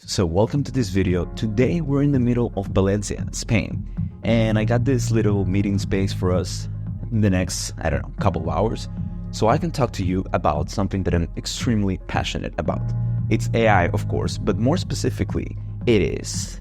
So welcome to this video. Today we're in the middle of Valencia, Spain, and I got this little meeting space for us in the next, couple of hours, so I can talk to you about something that I'm extremely passionate about. It's AI, of course, but more specifically, it is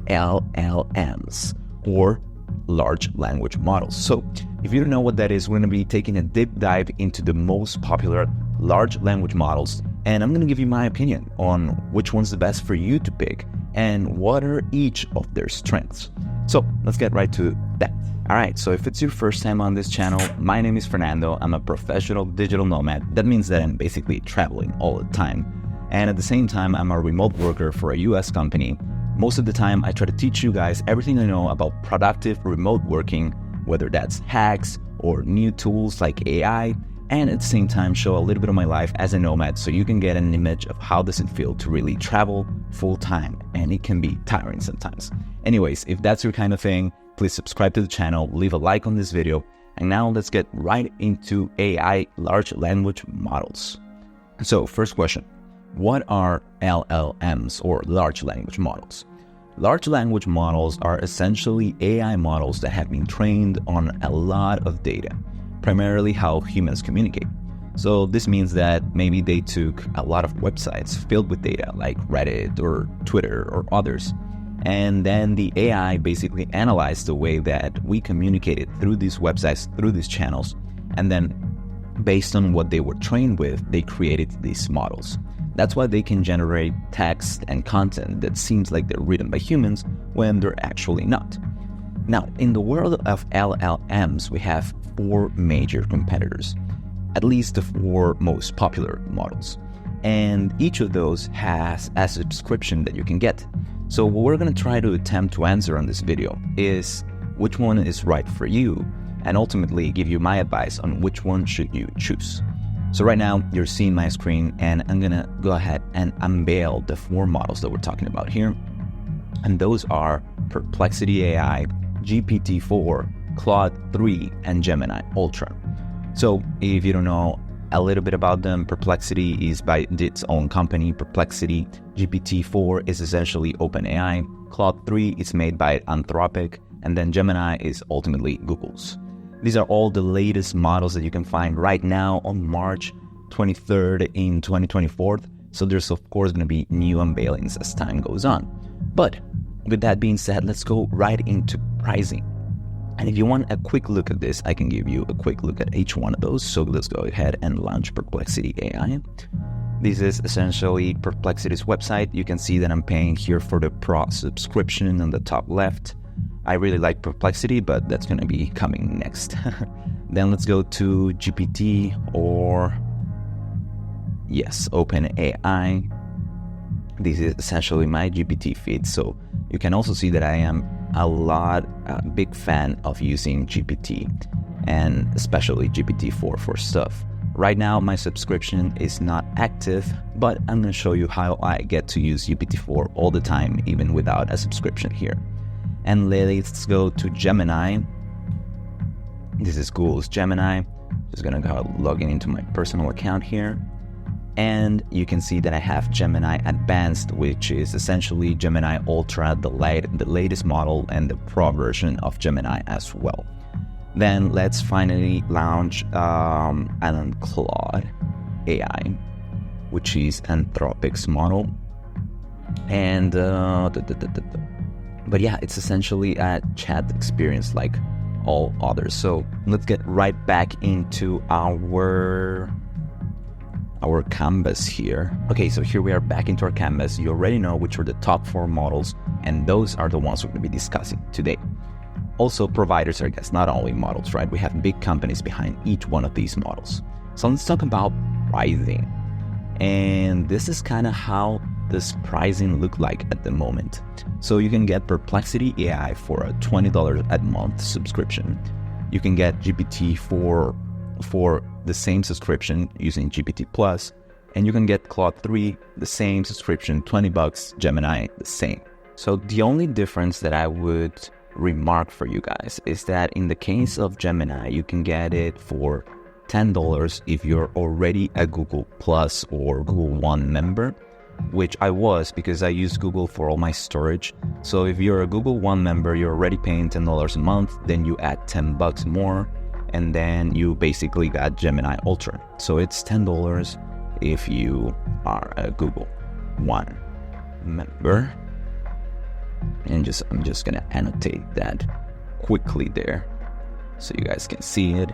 LLMs, or large language models. So if you don't know what that is, we're going to be taking a deep dive into the most popular large language models, and I'm going to give you my opinion on which one's the best for you to pick and what are each of their strengths. So let's get right to that. All right, so if it's your first time on this channel, my name is Fernando. I'm a professional digital nomad. That means that I'm basically traveling all the time. And at the same time, I'm a remote worker for a US company. Most of the time, I try to teach you guys everything I know about productive remote working, whether that's hacks or new tools like AI, and at the same time show a little bit of my life as a nomad so you can get an image of how does it feel to really travel full time, and it can be tiring sometimes. Anyways, if that's your kind of thing, please subscribe to the channel, leave a like on this video, and now let's get right into AI large language models. So first question, what are LLMs or large language models? Large language models are essentially AI models that have been trained on a lot of data, primarily how humans communicate. So this means that maybe they took a lot of websites filled with data like Reddit or Twitter or others, and then the AI basically analyzed the way that we communicated through these websites, through these channels, and then based on what they were trained with, they created these models. That's why they can generate text and content that seems like they're written by humans when they're actually not. Now, in the world of LLMs, we have four major competitors, at least the four most popular models. And each of those has a subscription that you can get. So what we're going to try to attempt to answer on this video is which one is right for you, and ultimately give you my advice on which one should you choose. So right now you're seeing my screen, and I'm going to go ahead and unveil the four models that we're talking about here. And those are Perplexity AI, GPT-4, Claude 3, and Gemini Ultra. So if you don't know a little bit about them, Perplexity is by its own company, Perplexity. GPT-4 is essentially OpenAI. Claude 3 is made by Anthropic, and then Gemini is ultimately Google's. These are all the latest models that you can find right now on March 23rd in 2024. So there's of course going to be new unveilings as time goes on. But with that being said, let's go right into pricing. And if you want a quick look at this, I can give you a quick look at each one of those. So let's go ahead and launch Perplexity AI. This is essentially Perplexity's website. You can see that I'm paying here for the Pro subscription on the top left. I really like Perplexity, but that's going to be coming next. Then let's go to GPT or, yes, OpenAI. This is essentially my GPT feed. So you can also see that I am a big fan of using GPT, and especially GPT-4 for stuff. Right now, my subscription is not active, but I'm going to show you how I get to use GPT-4 all the time, even without a subscription here. And let's go to Gemini. This is Google's Gemini. Just gonna go logging into my personal account here. And you can see that I have Gemini Advanced, which is essentially Gemini Ultra, the latest model, and the Pro version of Gemini as well. Then let's finally launch Claude AI, which is Anthropic's model. And but yeah, it's essentially a chat experience like all others. So let's get right back into our canvas here. Okay, so here we are back into our canvas. You already know which are the top four models, and those are the ones we're going to be discussing today. Also, providers are, I guess, not only models, right? We have big companies behind each one of these models. So let's talk about pricing. And this is kind of how this pricing look like at the moment. So you can get Perplexity AI for a $20 a month subscription. You can get GPT for the same subscription using GPT Plus, and you can get Claude 3 the same subscription, $20, Gemini the same. So the only difference that I would remark for you guys is that in the case of Gemini, you can get it for $10 if you're already a Google Plus or Google One member. which I was because I use Google for all my storage. So if you're a Google One member, you're already paying $10 a month, then you add $10 more, and then you basically got Gemini Ultra. So it's $10 if you are a Google One member. And I'm just gonna annotate that quickly there so you guys can see it.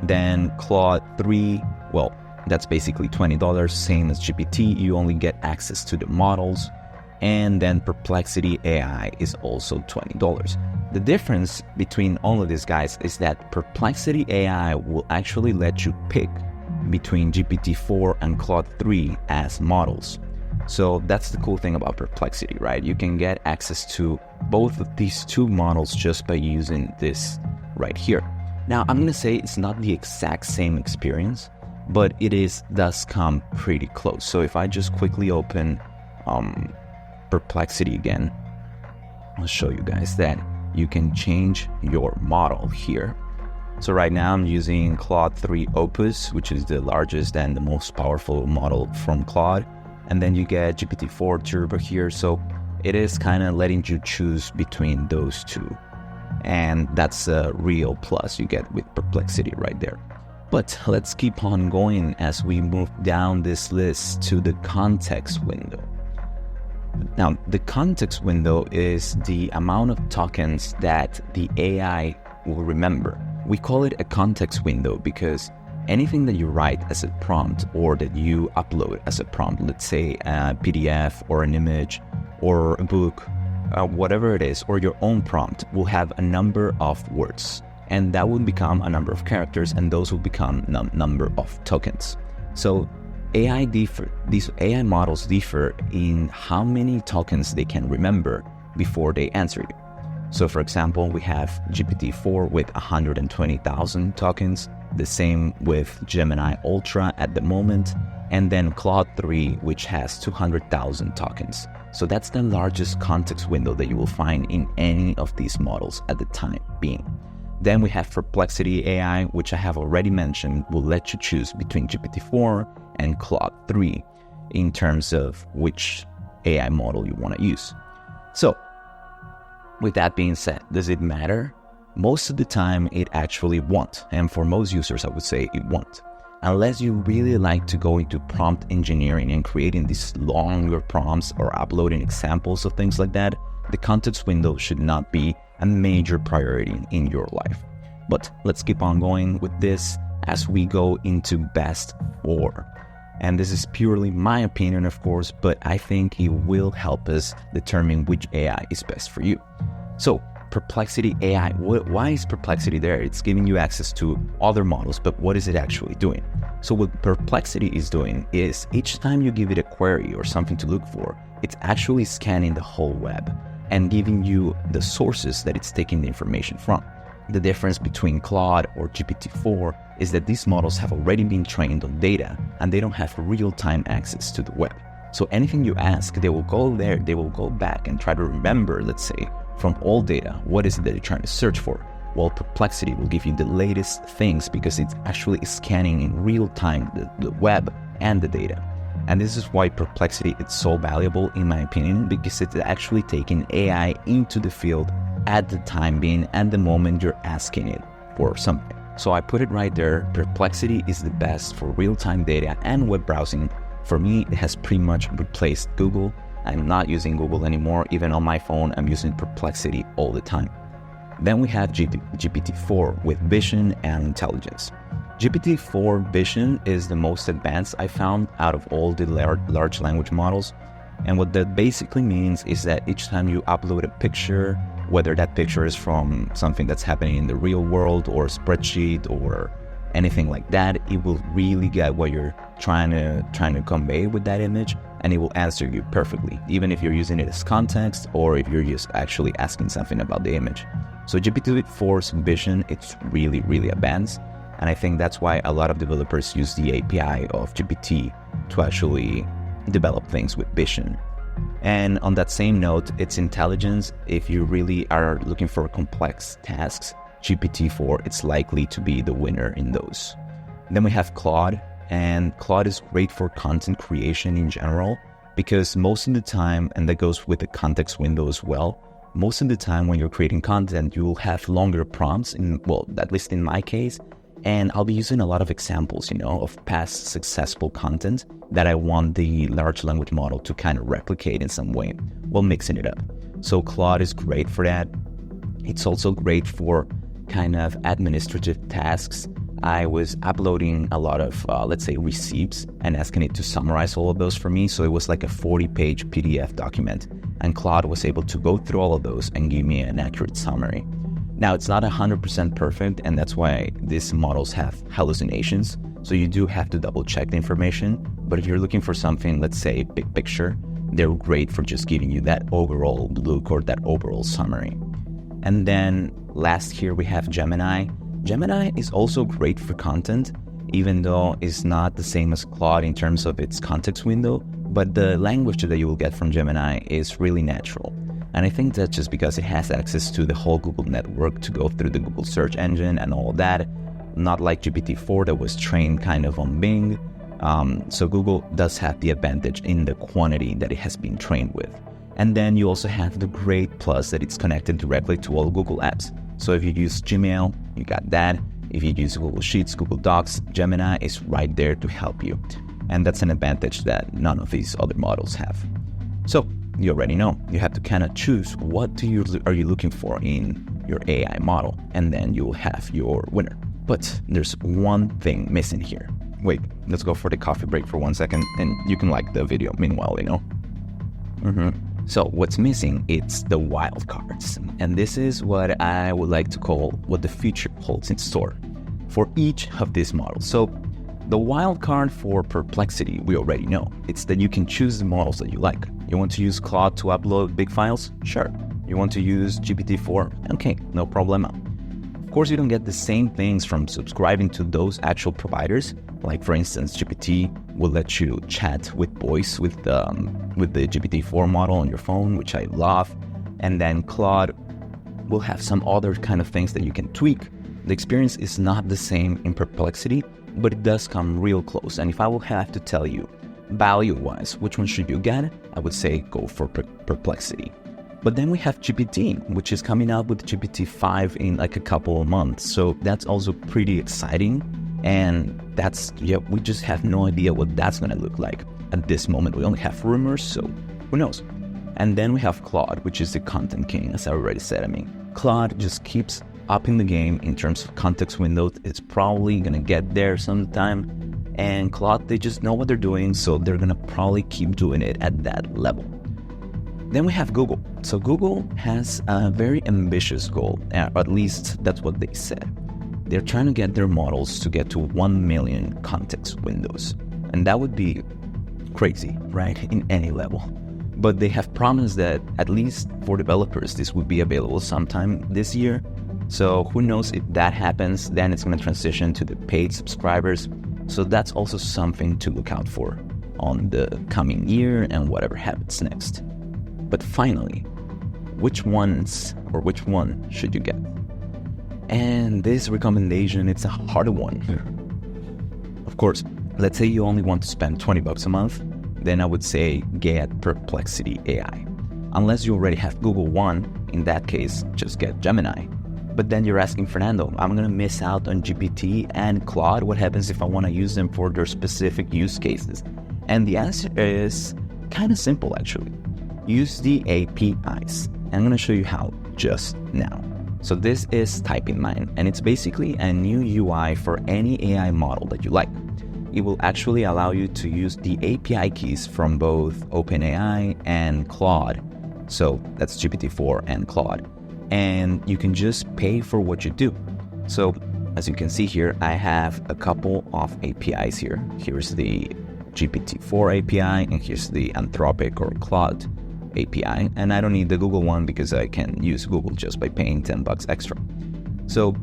Then Claude 3, well, that's basically $20, same as GPT. You only get access to the models. And then Perplexity AI is also $20. The difference between all of these guys is that Perplexity AI will actually let you pick between GPT-4 and Claude 3 as models. So that's the cool thing about Perplexity, right? You can get access to both of these two models just by using this right here. Now, I'm going to say it's not the exact same experience, but it does come pretty close. So if I just quickly open Perplexity again, I'll show you guys that you can change your model here. So right now I'm using Claude 3 Opus, which is the largest and the most powerful model from Claude. And then you get GPT-4 Turbo here. So it is kind of letting you choose between those two. And that's a real plus you get with Perplexity right there. But let's keep on going as we move down this list to the context window. Now, the context window is the amount of tokens that the AI will remember. We call it a context window because anything that you write as a prompt or that you upload as a prompt, let's say a PDF or an image or a book, whatever it is, or your own prompt will have a number of words, and that will become a number of characters, and those will become number of tokens. So these AI models differ in how many tokens they can remember before they answer you. So for example, we have GPT-4 with 120,000 tokens, the same with Gemini Ultra at the moment, and then Claude 3, which has 200,000 tokens. So that's the largest context window that you will find in any of these models at the time being. Then we have Perplexity AI, which I have already mentioned, will let you choose between GPT-4 and Claude 3 in terms of which AI model you want to use. So with that being said, does it matter? Most of the time it actually won't. And for most users, I would say it won't. Unless you really like to go into prompt engineering and creating these longer prompts or uploading examples of things like that, the context window should not be a major priority in your life. But let's keep on going with this as we go into best 4. And this is purely my opinion, of course, but I think it will help us determine which AI is best for you. So Perplexity AI, why is Perplexity there? It's giving you access to other models, but what is it actually doing? So what Perplexity is doing is each time you give it a query or something to look for, it's actually scanning the whole web and giving you the sources that it's taking the information from. The difference between Claude or GPT-4 is that these models have already been trained on data and they don't have real-time access to the web. So anything you ask, they will go there, they will go back and try to remember, let's say, from all data, what is it that you're trying to search for? Well, Perplexity will give you the latest things because it's actually scanning in real time the web and the data. And this is why Perplexity is so valuable in my opinion, because it's actually taking AI into the field at the time being, at the moment you're asking it for something. So I put it right there, Perplexity is the best for real-time data and web browsing. For me, it has pretty much replaced Google. I'm not using Google anymore. Even on my phone, I'm using Perplexity all the time. Then we have GPT-4 with vision and intelligence. GPT-4 vision is the most advanced I found out of all the large language models. And what that basically means is that each time you upload a picture, whether that picture is from something that's happening in the real world or a spreadsheet or anything like that, it will really get what you're trying to convey with that image, and it will answer you perfectly, even if you're using it as context or if you're just actually asking something about the image. So GPT-4's vision, it's really, really advanced, and I think that's why a lot of developers use the API of GPT to actually develop things with vision. And on that same note, its intelligence, if you really are looking for complex tasks, GPT-4, it's likely to be the winner in those. Then we have Claude, and Claude is great for content creation in general, because most of the time, and that goes with the context window as well, most of the time when you're creating content, you will have longer prompts, at least in my case, and I'll be using a lot of examples, of past successful content that I want the large language model to kind of replicate in some way while mixing it up. So Claude is great for that. It's also great for kind of administrative tasks. I was uploading a lot of, receipts and asking it to summarize all of those for me. So it was like a 40-page PDF document, and Claude was able to go through all of those and give me an accurate summary. Now, it's not 100% perfect, and that's why these models have hallucinations. So you do have to double check the information. But if you're looking for something, let's say big picture, they're great for just giving you that overall look or that overall summary. And then last here we have Gemini. Gemini is also great for content, even though it's not the same as Claude in terms of its context window, but the language that you will get from Gemini is really natural. And I think that's just because it has access to the whole Google network to go through the Google search engine and all of that, not like GPT-4 that was trained kind of on Bing. So Google does have the advantage in the quantity that it has been trained with. And then you also have the great plus that it's connected directly to all Google apps. So if you use Gmail, you got that. If you use Google Sheets, Google Docs, Gemini is right there to help you. And that's an advantage that none of these other models have. So you already know, you have to kind of choose what are you looking for in your AI model, and then you will have your winner. But there's one thing missing here. Wait, let's go for the coffee break for 1 second, and you can like the video meanwhile, So what's missing, it's the wildcards. And this is what I would like to call what the future holds in store for each of these models. So the wildcard for Perplexity, we already know. It's that you can choose the models that you like. You want to use Claude to upload big files? Sure. You want to use GPT-4? Okay, no problema. Of course, you don't get the same things from subscribing to those actual providers. Like, for instance, GPT will let you chat with voice with the GPT-4 model on your phone, which I love. And then Claude will have some other kind of things that you can tweak. The experience is not the same in Perplexity, but it does come real close. And if I will have to tell you, value-wise, which one should you get, I would say go for Perplexity. But then we have GPT, which is coming out with GPT-5 in like a couple of months. So that's also pretty exciting. And we just have no idea what that's going to look like. At this moment, we only have rumors, so who knows? And then we have Claude, which is the content king, as I already said. Claude just keeps upping the game in terms of context windows. It's probably going to get there sometime. And Claude, they just know what they're doing, so they're going to probably keep doing it at that level. Then we have Google. So Google has a very ambitious goal, or at least that's what they said. They're trying to get their models to get to 1 million context windows. And that would be crazy, right? In any level. But they have promised that at least for developers, this would be available sometime this year. So who knows if that happens, then it's going to transition to the paid subscribers. So that's also something to look out for on the coming year and whatever happens next. But finally, which one should you get? And this recommendation, it's a hard one. Of course, let's say you only want to spend $20 a month, then I would say get Perplexity AI. Unless you already have Google One, in that case, just get Gemini. But then you're asking, Fernando, I'm going to miss out on GPT and Claude. What happens if I want to use them for their specific use cases? And the answer is kind of simple, actually. Use the APIs. I'm going to show you how just now. So this is TypingMine, and it's basically a new UI for any AI model that you like. It will actually allow you to use the API keys from both OpenAI and Claude. So that's GPT-4 and Claude. And you can just pay for what you do. So as you can see here, I have a couple of APIs here. Here's the GPT-4 API, and here's the Anthropic or Claude API. And I don't need the Google one because I can use Google just by paying $10 extra. So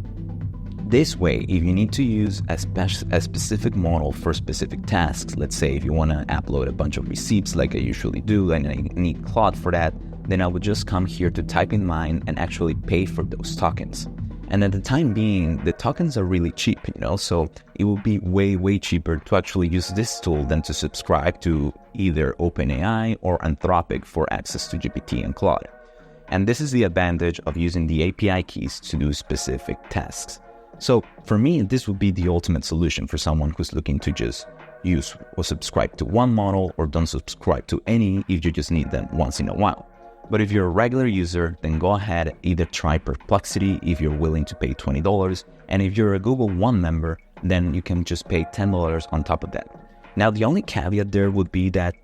this way, if you need to use a specific model for specific tasks, let's say if you want to upload a bunch of receipts like I usually do, and I need Claude for that, then I would just come here to TypingMine and actually pay for those tokens. And at the time being, the tokens are really cheap, so it would be way cheaper to actually use this tool than to subscribe to either OpenAI or Anthropic for access to GPT and Claude. And this is the advantage of using the API keys to do specific tasks. So for me, this would be the ultimate solution for someone who's looking to just use or subscribe to one model or don't subscribe to any if you just need them once in a while. But if you're a regular user, then go ahead, either try Perplexity if you're willing to pay $20, and if you're a Google One member, then you can just pay $10 on top of that. Now, the only caveat there would be that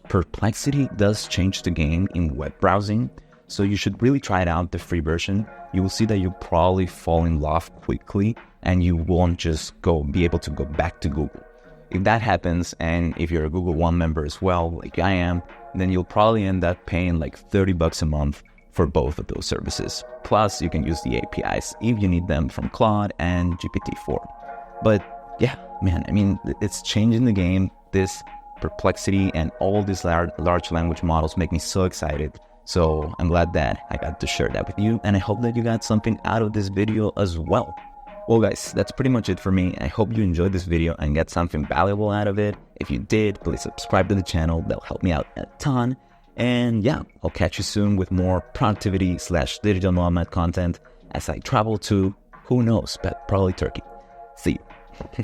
Perplexity does change the game in web browsing, so you should really try it out, the free version. You will see that you'll probably fall in love quickly, and you won't just be able to go back to Google. If that happens, and if you're a Google One member as well, like I am, then you'll probably end up paying like $30 a month for both of those services. Plus, you can use the APIs if you need them from Claude and GPT-4. But yeah, man, I mean, it's changing the game. This Perplexity and all these large language models make me so excited. So I'm glad that I got to share that with you, and I hope that you got something out of this video as well. Well guys, that's pretty much it for me. I hope you enjoyed this video and get something valuable out of it. If you did, please subscribe to the channel. That'll help me out a ton. And yeah, I'll catch you soon with more productivity/digital nomad content as I travel to, who knows, but probably Turkey. See you.